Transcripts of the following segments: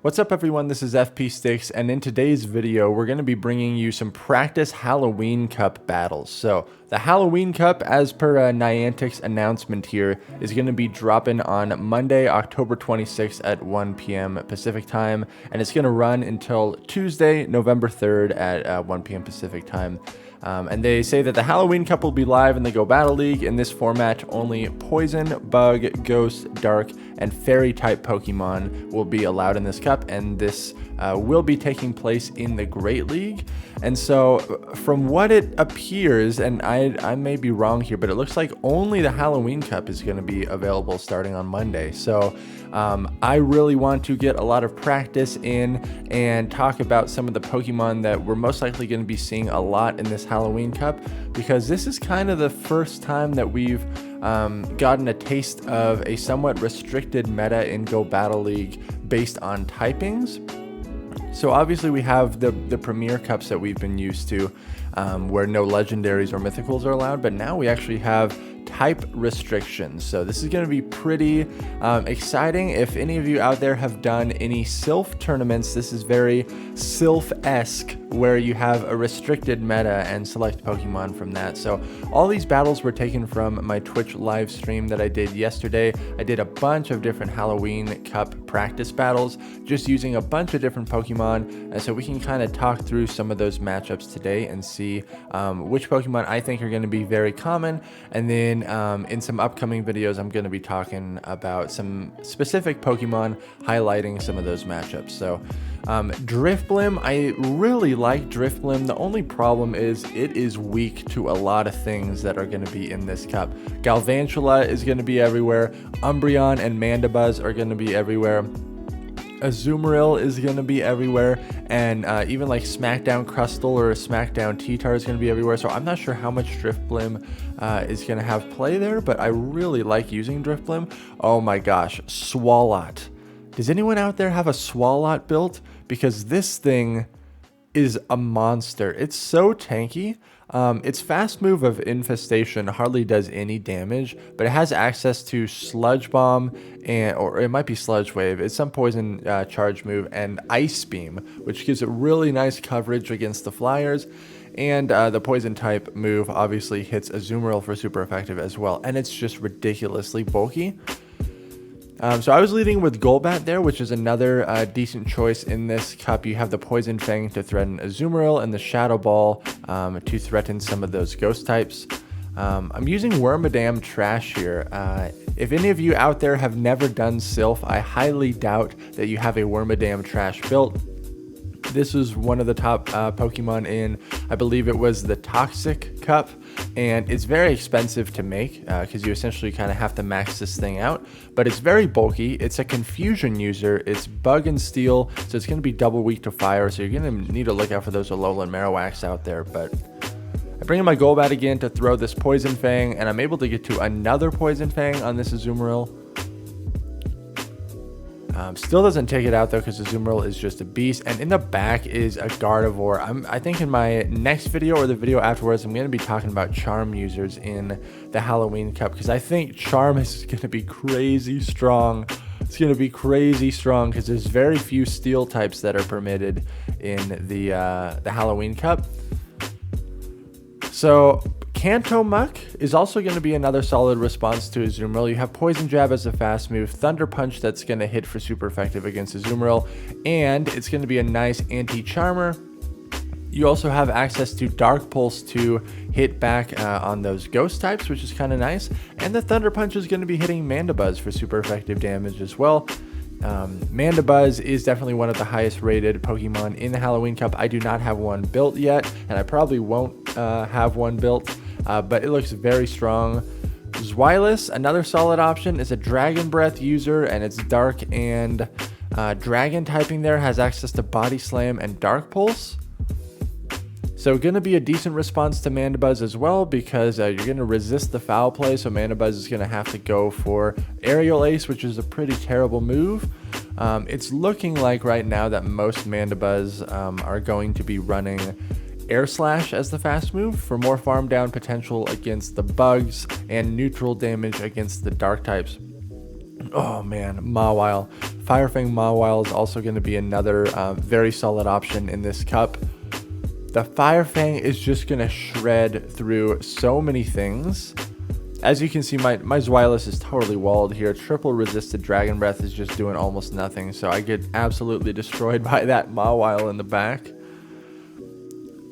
What's up everyone, this is FP Sticks, and in today's video we're going to be bringing you some practice Halloween Cup battles. So the Halloween Cup, as per Niantic's announcement here, is going to be dropping on Monday, October 26th at 1 p.m. Pacific time, and it's going to run until Tuesday, November 3rd at 1 p.m. Pacific time. And they say that the Halloween Cup will be live in the Go Battle League. In this format, only Poison, Bug, Ghost, Dark, and Fairy type Pokemon will be allowed in this cup, and this will be taking place in the Great League. And so from what it appears, and I may be wrong here, but it looks like only the Halloween Cup is going to be available starting on Monday. So I really want to get a lot of practice in and talk about some of the Pokemon that we're most likely going to be seeing a lot in this Halloween Cup, because this is kind of the first time that we've gotten a taste of a somewhat restricted meta in Go Battle League based on typings. So obviously we have the Premier Cups that we've been used to, where no legendaries or mythicals are allowed, but now we actually have type restrictions. So this is going to be pretty exciting. If any of you out there have done any Sylph tournaments, this is very Sylph-esque, where you have a restricted meta and select Pokemon from that. So all these battles were taken from my Twitch live stream that I did yesterday. I did a bunch of different Halloween Cup practice battles, just using a bunch of different Pokemon, and so we can kind of talk through some of those matchups today and see which Pokemon I think are going to be very common. And then in some upcoming videos, I'm going to be talking about some specific Pokemon, highlighting some of those matchups. So Driftblim, I really like Driftblim. The only problem is it is weak to a lot of things that are going to be in this cup. Galvantula is going to be everywhere. Umbreon and Mandibuzz are going to be everywhere. Azumarill is going to be everywhere, and even like Smackdown Crustle or Smackdown T-Tar is going to be everywhere. So I'm not sure how much Driftblim is going to have play there, but I really like using Driftblim. Oh my gosh, Swallot. Does anyone out there have a Swallot built? Because this thing is a monster. It's so tanky. Its fast move of Infestation hardly does any damage, but it has access to Sludge Bomb, or it might be Sludge Wave. It's some poison charge move, and Ice Beam, which gives it really nice coverage against the flyers. And the poison type move obviously hits Azumarill for super effective as well, and it's just ridiculously bulky. So I was leading with Golbat there, which is another decent choice in this cup. You have the Poison Fang to threaten Azumarill and the Shadow Ball to threaten some of those ghost types. I'm using Wormadam Trash here. If any of you out there have never done Sylph, I highly doubt that you have a Wormadam Trash built. This is one of the top Pokemon in, I believe it was the Toxic Cup, and it's very expensive to make because you essentially kind of have to max this thing out, but it's very bulky. It's a Confusion user. It's Bug and Steel, so it's going to be double weak to fire, so you're going to need to look out for those Lowland Marowaks out there. But I bring in my Golbat again to throw this Poison Fang, and I'm able to get to another Poison Fang on this Azumarill. Still doesn't take it out though, because Azumarill is just a beast. And in the back is a Gardevoir. I think in my next video or the video afterwards, I'm going to be talking about Charm users in the Halloween Cup, because I think Charm is going to be crazy strong. It's going to be crazy strong because there's very few steel types that are permitted in the Halloween Cup. So Kanto Muck is also going to be another solid response to Azumarill. You have Poison Jab as a fast move, Thunder Punch that's going to hit for super effective against Azumarill, and it's going to be a nice anti-charmer. You also have access to Dark Pulse to hit back on those ghost types, which is kind of nice, and the Thunder Punch is going to be hitting Mandibuzz for super effective damage as well. Mandibuzz is definitely one of the highest rated Pokemon in the Halloween Cup. I do not have one built yet, and I probably won't have one built, but it looks very strong. Zweilous, another solid option, is a Dragon Breath user, and it's dark and dragon typing there, has access to Body Slam and Dark Pulse. So going to be a decent response to Mandibuzz as well, because you're going to resist the foul play, so Mandibuzz is going to have to go for Aerial Ace, which is a pretty terrible move. It's looking like right now that most Mandibuzz are going to be running Air Slash as the fast move for more farm down potential against the bugs and neutral damage against the dark types. Oh man, Mawile. Firefang Mawile is also going to be another very solid option in this cup. The Firefang is just going to shred through so many things. As you can see, my Zweilous is totally walled here. Triple resisted Dragon Breath is just doing almost nothing, so I get absolutely destroyed by that Mawile in the back.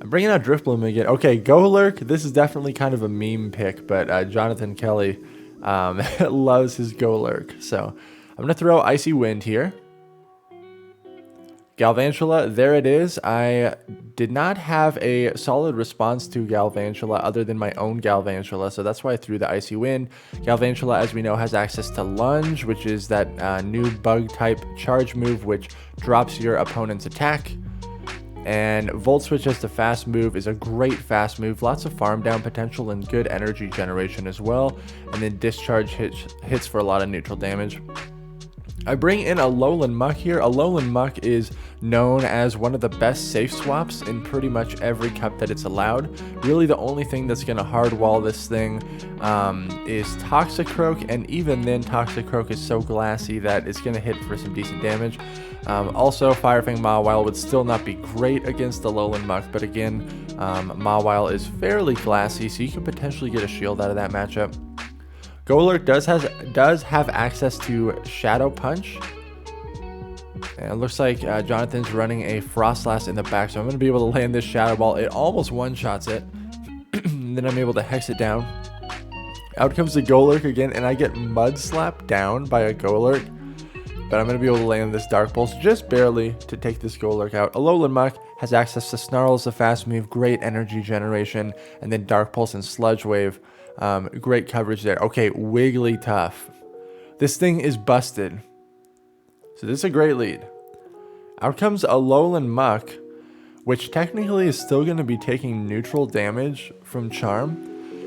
I'm bringing out Driftblim again. Okay, Golurk, this is definitely kind of a meme pick, but Jonathan Kelly loves his Golurk. So I'm going to throw Icy Wind here. Galvantula, there it is. I did not have a solid response to Galvantula other than my own Galvantula, so that's why I threw the Icy Wind. Galvantula, as we know, has access to Lunge, which is that new bug-type charge move, which drops your opponent's attack. And Volt Switch as the fast move is a great fast move, lots of farm down potential and good energy generation as well. And then Discharge hits for a lot of neutral damage. I bring in a Lowland Muck here. A Lowland Muck is known as one of the best safe swaps in pretty much every cup that it's allowed. Really the only thing that's going to hard wall this thing is Toxicroak, and even then Toxicroak is so glassy that it's going to hit for some decent damage. Also, Firefang Mawile would still not be great against the Lowland Muck, but again, Mawile is fairly glassy, so you can potentially get a shield out of that matchup. Golurk does have access to Shadow Punch. And it looks like Jonathan's running a Frostlass in the back, so I'm going to be able to land this Shadow Ball. It almost one-shots it. And then I'm able to hex it down. Out comes the Golurk again, and I get Mud Slapped down by a Golurk. But I'm going to be able to land this Dark Pulse just barely to take this Golurk out. A Lowland Muck has access to Snarls, the fast move, great energy generation, and then Dark Pulse and Sludge Wave. Great coverage there. Okay, Wigglytuff. This thing is busted. So this is a great lead. Out comes a Lowland Muck, which technically is still going to be taking neutral damage from Charm.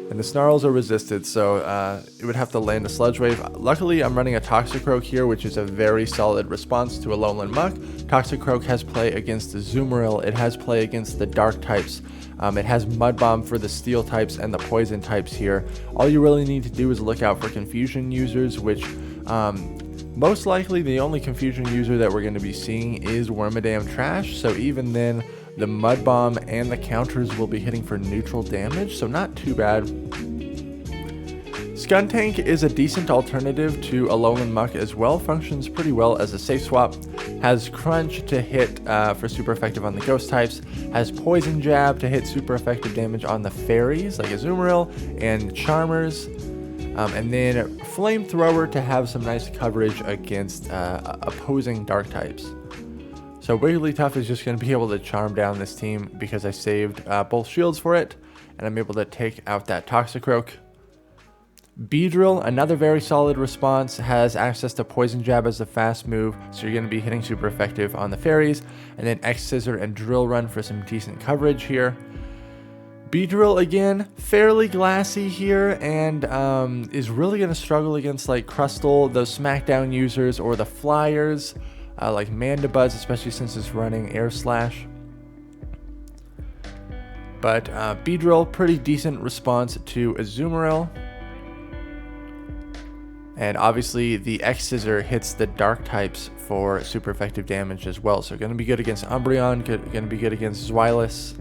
And the Snarls are resisted, so it would have to land a Sludge Wave. Luckily, I'm running a Toxicroak here, which is a very solid response to a Lowland Muck. Toxicroak has play against the Azumarill. It has play against the Dark types. It has Mud Bomb for the Steel types and the Poison types here. All you really need to do is look out for Confusion users, which most likely the only Confusion user that we're going to be seeing is Wormadam Trash. So even then, the Mud Bomb and the counters will be hitting for neutral damage, so not too bad. Skuntank is a decent alternative to a Lowland Muck as well, functions pretty well as a safe swap, has Crunch to hit for super effective on the Ghost types, has Poison Jab to hit super effective damage on the Fairies like Azumarill and Charmers, and then Flamethrower to have some nice coverage against opposing Dark types. So Wigglytuff is just going to be able to charm down this team because I saved both shields for it, and I'm able to take out that Toxicroak. Beedrill, another very solid response, has access to Poison Jab as a fast move, so you're going to be hitting super effective on the Fairies, and then X-Scissor and Drill Run for some decent coverage here. Beedrill, again, fairly glassy here, and is really going to struggle against like Crustle, those Smackdown users, or the Flyers. Like Mandibuzz, especially since it's running Air Slash. But Beedrill, pretty decent response to Azumarill. And obviously the X-Scissor hits the Dark types for super effective damage as well. So going to be good against Umbreon, going to be good against Zweilous.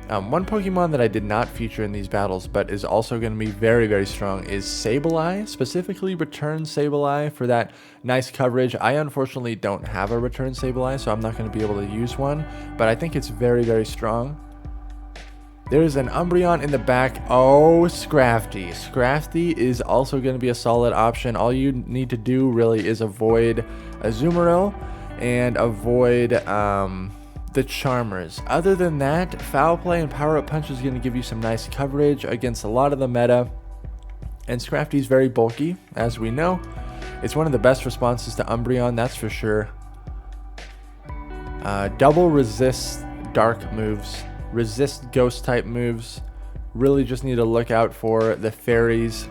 One Pokemon that I did not feature in these battles, but is also going to be very, very strong is Sableye, specifically Return Sableye for that nice coverage. I unfortunately don't have a Return Sableye, so I'm not going to be able to use one, but I think it's very, very strong. There's an Umbreon in the back. Oh, Scrafty. Scrafty is also going to be a solid option. All you need to do really is avoid Azumarill and avoid the Charmers. Other than that, Foul Play and Power Up Punch is going to give you some nice coverage against a lot of the meta. And Scrafty's very bulky, as we know. It's one of the best responses to Umbreon, that's for sure. Double resist Dark moves, resist Ghost type moves. Really just need to look out for the Fairies.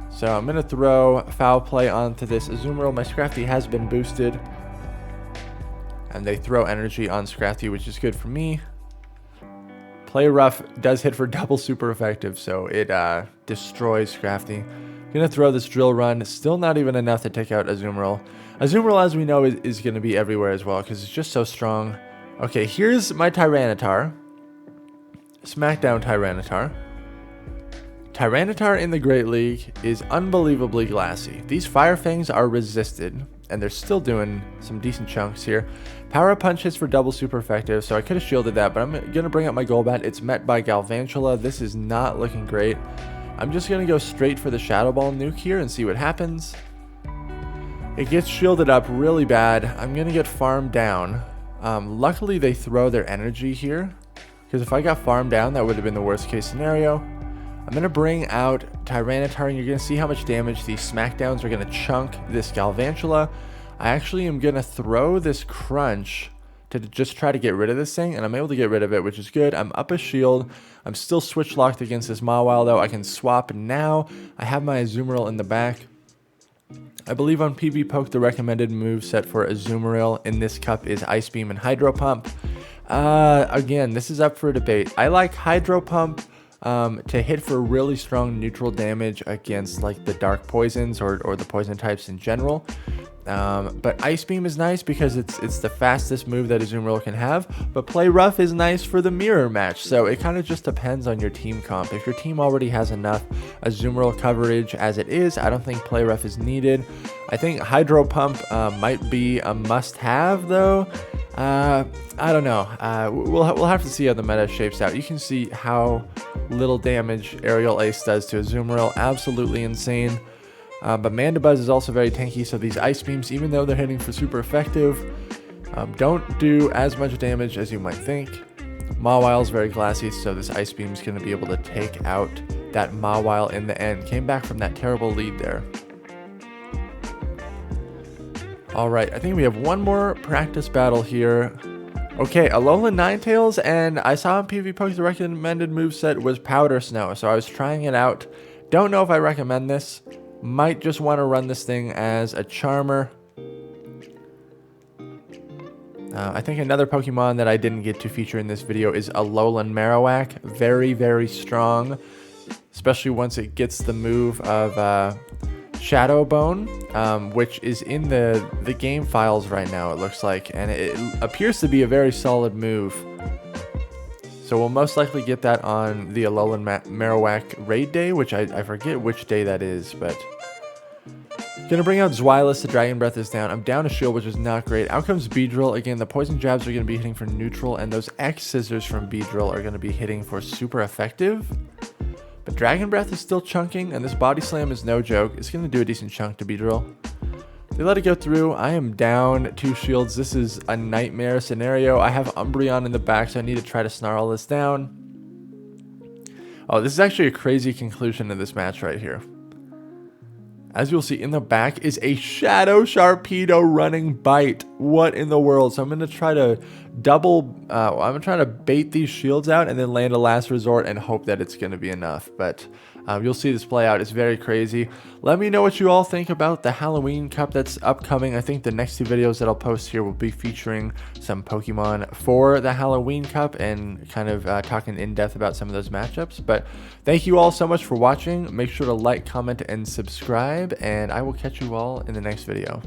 So I'm going to throw Foul Play onto this Azumarill. My Scrafty has been boosted. And they throw energy on Scrafty, which is good for me. Play Rough does hit for double super effective, so it destroys Scrafty. Gonna throw this Drill Run. Still not even enough to take out Azumarill. Azumarill, as we know, is gonna be everywhere as well because it's just so strong. Okay, here's my Tyranitar. Smackdown Tyranitar. Tyranitar in the Great League is unbelievably glassy. These Fire Fangs are resisted, and they're still doing some decent chunks here. Power Up Punch hits for double super effective, so I could have shielded that, but I'm going to bring up my Golbat. It's met by Galvantula. This is not looking great. I'm just going to go straight for the Shadow Ball nuke here and see what happens. It gets shielded up really bad. I'm going to get farmed down. Luckily, they throw their energy here, because if I got farmed down, that would have been the worst case scenario. I'm going to bring out Tyranitar, and you're going to see how much damage these Smackdowns are going to chunk this Galvantula. I actually am going to throw this Crunch to just try to get rid of this thing, and I'm able to get rid of it, which is good. I'm up a shield. I'm still switch locked against this Mawile, though. I can swap now. I have my Azumarill in the back. I believe on PvPoke, the recommended move set for Azumarill in this cup is Ice Beam and Hydro Pump. Again, this is up for debate. I like Hydro Pump to hit for really strong neutral damage against like the dark poisons or the poison types in general. But Ice Beam is nice because it's the fastest move that Azumarill can have, but Play Rough is nice for the mirror match, so it kind of just depends on your team comp. If your team already has enough Azumarill coverage as it is, I don't think Play Rough is needed. I think Hydro Pump might be a must-have, though. I don't know. We'll have to see how the meta shapes out. You can see how little damage Aerial Ace does to Azumarill. Absolutely insane. But Mandibuzz is also very tanky, so these Ice Beams, even though they're hitting for super effective, don't do as much damage as you might think. Mawile's very glassy, so this Ice Beam is going to be able to take out that Mawile in the end. Came back from that terrible lead there. Alright, I think we have one more practice battle here. Okay, Alolan Ninetales, and I saw on PvPoke the recommended moveset was Powder Snow, so I was trying it out. Don't know if I recommend this. Might just want to run this thing as a Charmer. I think another Pokemon that I didn't get to feature in this video is a Lowland Marowak. Very, very strong, especially once it gets the move of Shadow Bone, which is in the game files right now, it looks like, and it appears to be a very solid move. So we'll most likely get that on the Alolan Marowak raid day, which I forget which day that is, but gonna bring out Zweilous. The Dragon Breath is down. I'm down a shield, which is not great. Out comes Beedrill. Again, the Poison Jabs are gonna be hitting for neutral, and those X Scissors from Beedrill are gonna be hitting for super effective. But Dragon Breath is still chunking, and this Body Slam is no joke. It's gonna do a decent chunk to Beedrill. They let it go through. I am down 2 shields. This is a nightmare scenario. I have Umbreon in the back, so I need to try to snarl this down. Oh, this is actually a crazy conclusion to this match right here. As you'll see, in the back is a Shadow Sharpedo running Bite. What in the world? So I'm going to try to I'm trying to bait these shields out and then land a last resort and hope that it's going to be enough. But you'll see this play out. It's very crazy. Let me know what you all think about the Halloween Cup that's upcoming. I think the next 2 videos that I'll post here will be featuring some Pokemon for the Halloween Cup and kind of talking in depth about some of those matchups. But thank you all so much for watching. Make sure to like, comment, and subscribe, and I will catch you all in the next video.